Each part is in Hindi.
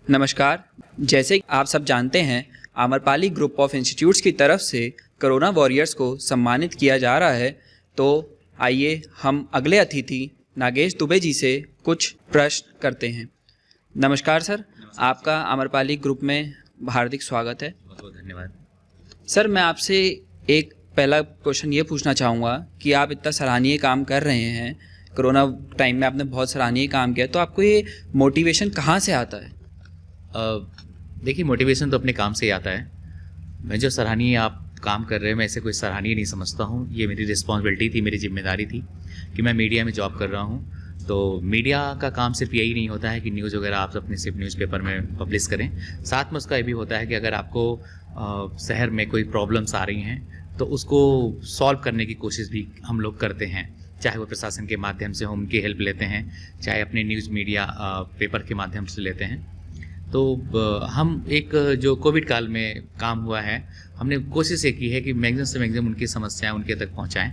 नमस्कार। जैसे कि आप सब जानते हैं, आम्रपाली ग्रुप ऑफ इंस्टीट्यूट्स की तरफ से कोरोना वॉरियर्स को सम्मानित किया जा रहा है। तो आइए हम अगले अतिथि नागेश दुबे जी से कुछ प्रश्न करते हैं। नमस्कार सर, आपका आम्रपाली ग्रुप में हार्दिक स्वागत है। बहुत बहुत धन्यवाद। सर, मैं आपसे एक पहला क्वेश्चन ये पूछना चाहूँगा कि आप इतना सराहनीय काम कर रहे हैं, कोरोना टाइम में आपने बहुत सराहनीय काम किया, तो आपको ये मोटिवेशन कहाँ से आता है? देखिए, मोटिवेशन तो अपने काम से ही आता है। मैं जो सराहनीय आप काम कर रहे हैं, मैं इसे कोई सराहनीय नहीं समझता हूँ। ये मेरी रिस्पॉन्सिबिलिटी थी, मेरी जिम्मेदारी थी कि मैं मीडिया में जॉब कर रहा हूँ। तो मीडिया का काम सिर्फ यही नहीं होता है कि न्यूज़ वगैरह आप अपने सिर्फ न्यूज़पेपर में पब्लिश करें। साथ में उसका ये भी होता है कि अगर आपको शहर में कोई प्रॉब्लम्स आ रही हैं तो उसको सॉल्व करने की कोशिश भी हम लोग करते हैं, चाहे वो प्रशासन के माध्यम से हम उनकी हेल्प लेते हैं, चाहे अपने न्यूज़ मीडिया पेपर के माध्यम से लेते हैं। तो हम एक जो कोविड काल में काम हुआ है, हमने कोशिश ये की है कि मैक्सिमम से मैक्सिमम उनकी समस्याएं उनके तक पहुंचाएं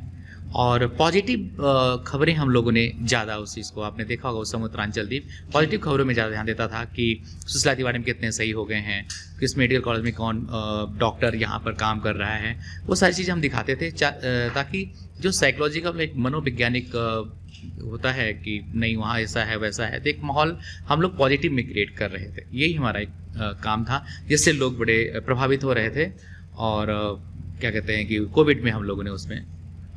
और पॉजिटिव खबरें हम लोगों ने ज़्यादा उस चीज़ को, आपने देखा होगा उस समय उत्तरांचल द्वीप पॉजिटिव खबरों में ज़्यादा ध्यान देता था कि सुशीला तिवारी में कितने सही हो गए हैं, किस मेडिकल कॉलेज में कौन डॉक्टर यहाँ पर काम कर रहा है, वो सारी चीज़ें हम दिखाते थे ताकि जो साइकोलॉजिकल एक मनोवैज्ञानिक होता है कि नहीं वहाँ ऐसा है वैसा है, तो एक माहौल हम लोग पॉजिटिव में क्रिएट कर रहे थे। यही हमारा एक काम था जिससे लोग बड़े प्रभावित हो रहे थे और क्या कहते हैं कि कोविड में हम लोगों ने उसमें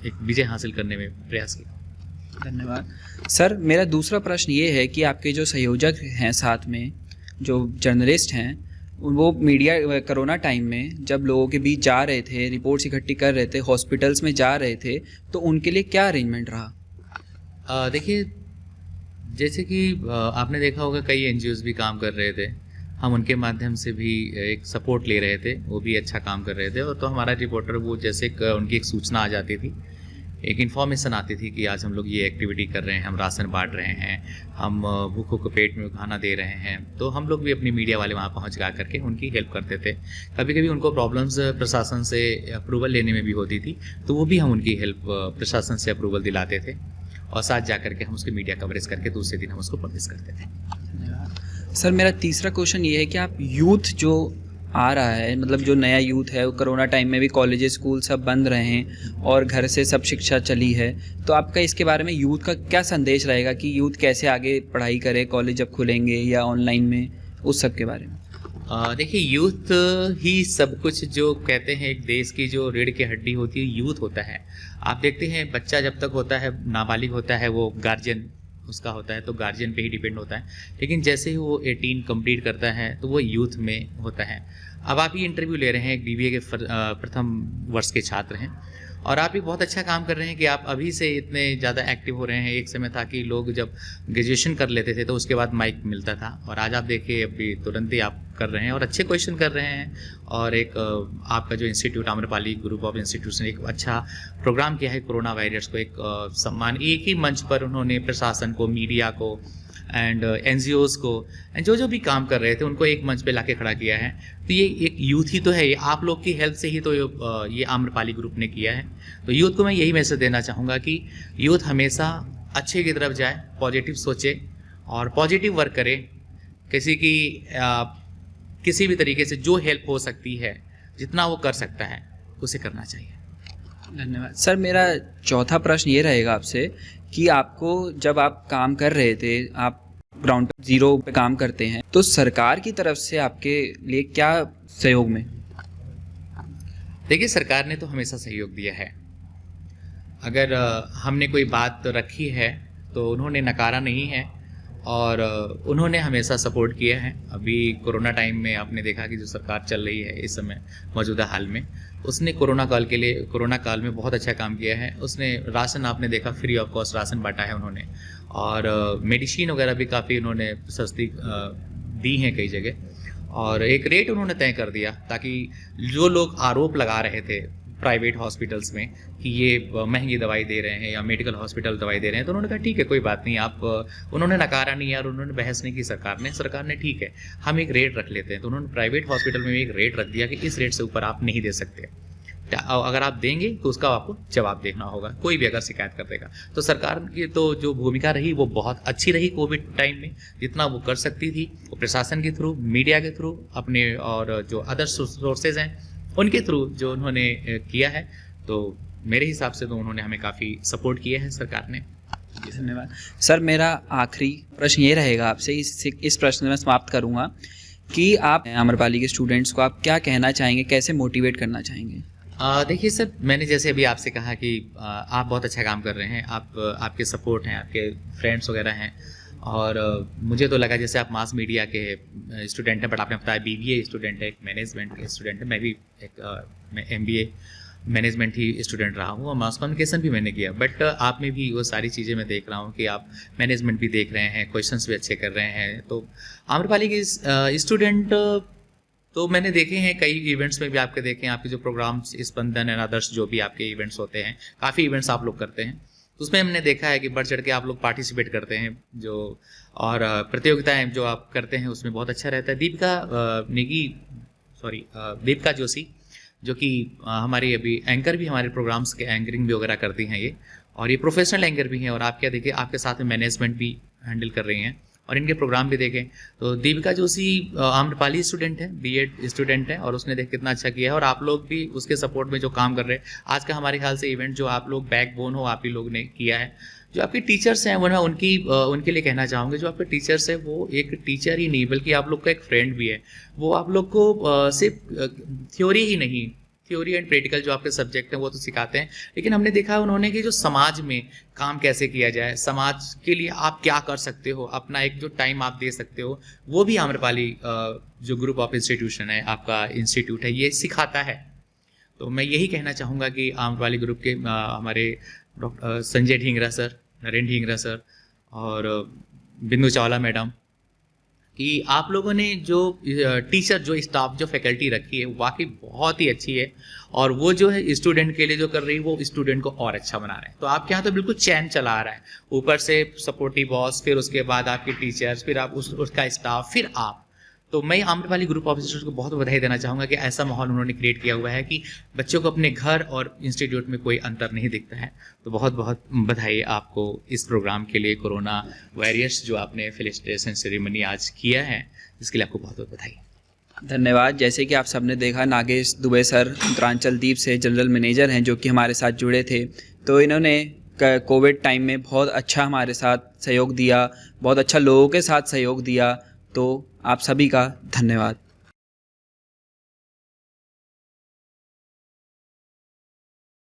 एक विजय हासिल करने में प्रयास किया। धन्यवाद सर। मेरा दूसरा प्रश्न ये है कि आपके जो संयोजक हैं, साथ में जो जर्नलिस्ट हैं, वो मीडिया कोरोना टाइम में जब लोगों के बीच जा रहे थे, रिपोर्ट्स इकट्ठी कर रहे थे, हॉस्पिटल्स में जा रहे थे, तो उनके लिए क्या अरेंजमेंट रहा? देखिए, जैसे कि आपने देखा होगा कई एनजीओज़ भी काम कर रहे थे, हम उनके माध्यम से भी एक सपोर्ट ले रहे थे, वो भी अच्छा काम कर रहे थे। और तो हमारा रिपोर्टर वो जैसे उनकी एक सूचना आ जाती थी, एक इन्फॉर्मेशन आती थी कि आज हम लोग ये एक्टिविटी कर रहे हैं, हम राशन बांट रहे हैं, हम भूखों को पेट में खाना दे रहे हैं, तो हम लोग भी अपनी मीडिया वाले वहाँ पहुँच जा करके उनकी हेल्प करते थे। कभी कभी उनको प्रॉब्लम्स प्रशासन से अप्रूवल लेने में भी होती थी, तो वो भी हम उनकी हेल्प प्रशासन से अप्रूवल दिलाते थे और साथ जा करके हम उसकी मीडिया कवरेज करके दूसरे दिन हम उसको पब्लिश करते थे। सर, मेरा तीसरा क्वेश्चन ये है कि आप यूथ जो आ रहा है, मतलब जो नया यूथ है, वो कोरोना टाइम में भी कॉलेज स्कूल सब बंद रहे हैं और घर से सब शिक्षा चली है, तो आपका इसके बारे में यूथ का क्या संदेश रहेगा कि यूथ कैसे आगे पढ़ाई करे, कॉलेज जब खुलेंगे या ऑनलाइन में, उस सब के बारे में? देखिए, यूथ ही सब कुछ, जो कहते हैं एक देश की जो रीढ़ की हड्डी होती है यूथ होता है। आप देखते हैं बच्चा जब तक होता है, नाबालिग होता है, वो गार्जियन उसका होता है तो गार्जियन पे ही डिपेंड होता है, लेकिन जैसे ही वो 18 कंप्लीट करता है तो वो यूथ में होता है। अब आप ये इंटरव्यू ले रहे हैं, एक बीबीए के प्रथम वर्ष के छात्र हैं और आप भी बहुत अच्छा काम कर रहे हैं कि आप अभी से इतने ज़्यादा एक्टिव हो रहे हैं। एक समय था कि लोग जब ग्रेजुएशन कर लेते थे तो उसके बाद माइक मिलता था, और आज आप देखिए अभी तुरंत ही आप कर रहे हैं और अच्छे क्वेश्चन कर रहे हैं। और एक आपका जो institute Amrapali group of institutes ने एक अच्छा प्रोग्राम किया है कोरोना वायरस को एक सम्मान, एक ही मंच पर उन्होंने प्रशासन को, मीडिया को एंड एनजीओज़ को एंड जो भी काम कर रहे थे उनको एक मंच पे लाके खड़ा किया है। तो ये एक यूथ ही तो है, ये आप लोग की हेल्प से ही तो ये आम्रपाली ग्रुप ने किया है। तो यूथ को मैं यही मैसेज देना चाहूँगा कि यूथ हमेशा अच्छे की तरफ जाए, पॉजिटिव सोचे और पॉजिटिव वर्क करे। किसी की किसी भी तरीके से जो हेल्प हो सकती है, जितना वो कर सकता है, उसे करना चाहिए। धन्यवाद सर। मेरा चौथा प्रश्न ये रहेगा आपसे कि आपको जब आप काम कर रहे थे, आप ग्राउंड जीरो पे काम करते हैं, तो सरकार की तरफ से आपके लिए क्या सहयोग में? देखिए, सरकार ने तो हमेशा सहयोग दिया है। अगर हमने कोई बात रखी है तो उन्होंने नकारा नहीं है और उन्होंने हमेशा सपोर्ट किया है। अभी कोरोना टाइम में आपने देखा कि जो सरकार चल रही है इस समय मौजूदा हाल में, उसने कोरोना काल में बहुत अच्छा काम किया है। उसने राशन, आपने देखा फ्री ऑफ कॉस्ट राशन बांटा है उन्होंने, और मेडिसिन वगैरह भी काफ़ी उन्होंने सस्ती दी हैं कई जगह, और एक रेट उन्होंने तय कर दिया ताकि जो लोग आरोप लगा रहे थे प्राइवेट हॉस्पिटल्स में कि ये महंगी दवाई दे रहे हैं या मेडिकल हॉस्पिटल दवाई दे रहे हैं, तो उन्होंने कहा ठीक है, कोई बात नहीं, आप उन्होंने नकारा नहीं यार, उन्होंने बहस नहीं की सरकार ने ठीक है हम एक रेट रख लेते हैं। तो उन्होंने प्राइवेट हॉस्पिटल में भी एक रेट रख दिया कि इस रेट से ऊपर आप नहीं दे सकते। अगर आप देंगे तो उसका आपको जवाब देना होगा, कोई भी अगर शिकायत कर देगा। तो सरकार की तो जो भूमिका रही वो बहुत अच्छी रही कोविड टाइम में, जितना वो कर सकती थी वो प्रशासन के थ्रू, मीडिया के थ्रू, अपने और जो अदर सोर्सेज हैं उनके थ्रू जो उन्होंने किया है, तो मेरे हिसाब से तो उन्होंने हमें काफ़ी सपोर्ट किया है सरकार ने। धन्यवाद सर। मेरा आखिरी प्रश्न ये रहेगा आपसे, इस प्रश्न में समाप्त करूँगा कि आप आम्रपाली के स्टूडेंट्स को आप क्या कहना चाहेंगे, कैसे मोटिवेट करना चाहेंगे? देखिए सर, मैंने जैसे अभी आपसे कहा कि आप बहुत अच्छा काम कर रहे हैं, आपके सपोर्ट हैं, आपके फ्रेंड्स वगैरह हैं, और मुझे तो लगा जैसे आप मास मीडिया के स्टूडेंट हैं, बट आपने बताया BBA स्टूडेंट है, एक मैनेजमेंट के स्टूडेंट है, मैं भी मैं MBA मैनेजमेंट ही स्टूडेंट रहा हूँ और मास कम्युनिकेशन भी मैंने किया, बट आप में भी वो सारी चीज़ें मैं देख रहा हूँ कि आप मैनेजमेंट भी देख रहे हैं, क्वेश्चंस भी अच्छे कर रहे हैं। तो आम्रपाली के स्टूडेंट तो मैंने देखे हैं, कई इवेंट्स में भी आपके देखे हैं, आपके जो प्रोग्राम्स स्पंदन एंड अदर्स जो भी आपके इवेंट्स होते हैं, काफ़ी इवेंट्स आप लोग करते हैं, तो उसमें हमने देखा है कि बढ़ चढ़ के आप लोग पार्टिसिपेट करते हैं, जो और प्रतियोगिताएं जो आप करते हैं उसमें बहुत अच्छा रहता है। दीपिका जोशी जो कि हमारी अभी एंकर भी, हमारे प्रोग्राम्स के एंकरिंग भी वगैरह करती हैं ये, और ये प्रोफेशनल एंकर भी हैं, और आप क्या देखिए आपके साथ में मैनेजमेंट भी हैंडल कर रही हैं और इनके प्रोग्राम भी देखें तो दीपिका जोशी आम्रपाली स्टूडेंट है, B.Ed स्टूडेंट है, और उसने देख कितना अच्छा किया है, और आप लोग भी उसके सपोर्ट में जो काम कर रहे हैं। आज का हमारे ख्याल से इवेंट जो आप लोग बैकबोन हो, आप ही लोग ने किया है। जो आपके टीचर्स हैं वो मैं उनके लिए कहना चाहूँगा, जो आपके टीचर्स है वो एक टीचर ही नहीं बल्कि आप लोग का एक फ्रेंड भी है। वो आप लोग को सिर्फ थ्योरी ही नहीं, थ्योरी एंड प्रैक्टिकल जो आपके सब्जेक्ट हैं वो तो सिखाते हैं, लेकिन हमने देखा है उन्होंने कि जो समाज में काम कैसे किया जाए, समाज के लिए आप क्या कर सकते हो, अपना एक जो टाइम आप दे सकते हो, वो भी आम्रपाली जो ग्रुप ऑफ इंस्टीट्यूशन है, आपका इंस्टीट्यूट है, ये सिखाता है। तो मैं यही कहना चाहूँगा कि आम्रपाली ग्रुप के हमारे doctor Sanjay Dhingra sir, Narendra Dhingra sir और बिंदु चावला मैडम, कि आप लोगों ने जो टीचर, जो स्टाफ, जो फैकल्टी रखी है वाकई बहुत ही अच्छी है, और वो जो है स्टूडेंट के लिए जो कर रही है वो स्टूडेंट को और अच्छा बना रहा है। तो आपके यहाँ तो बिल्कुल चैन चला आ रहा है, ऊपर से सपोर्टिव बॉस, फिर उसके बाद आपके टीचर्स, फिर आप उसका स्टाफ, फिर आप। तो मैं आम्रपाली ग्रुप ऑफ इंस्टीट्यूट को बहुत बधाई देना चाहूँगा कि ऐसा माहौल उन्होंने क्रिएट किया हुआ है कि बच्चों को अपने घर और इंस्टीट्यूट में कोई अंतर नहीं दिखता है। तो बहुत बहुत बधाई आपको इस प्रोग्राम के लिए, कोरोना वॉरियर्स जो आपने फेलिसिटेशन सेरेमनी आज किया है, इसके लिए आपको बहुत बहुत बधाई। धन्यवाद। जैसे कि आप सबने देखा, नागेश दुबे सर उत्तरांचल द्वीप से जनरल मैनेजर हैं जो कि हमारे साथ जुड़े थे। तो इन्होंने कोविड टाइम में बहुत अच्छा हमारे साथ सहयोग दिया, बहुत अच्छा लोगों के साथ सहयोग दिया। तो आप सभी का धन्यवाद।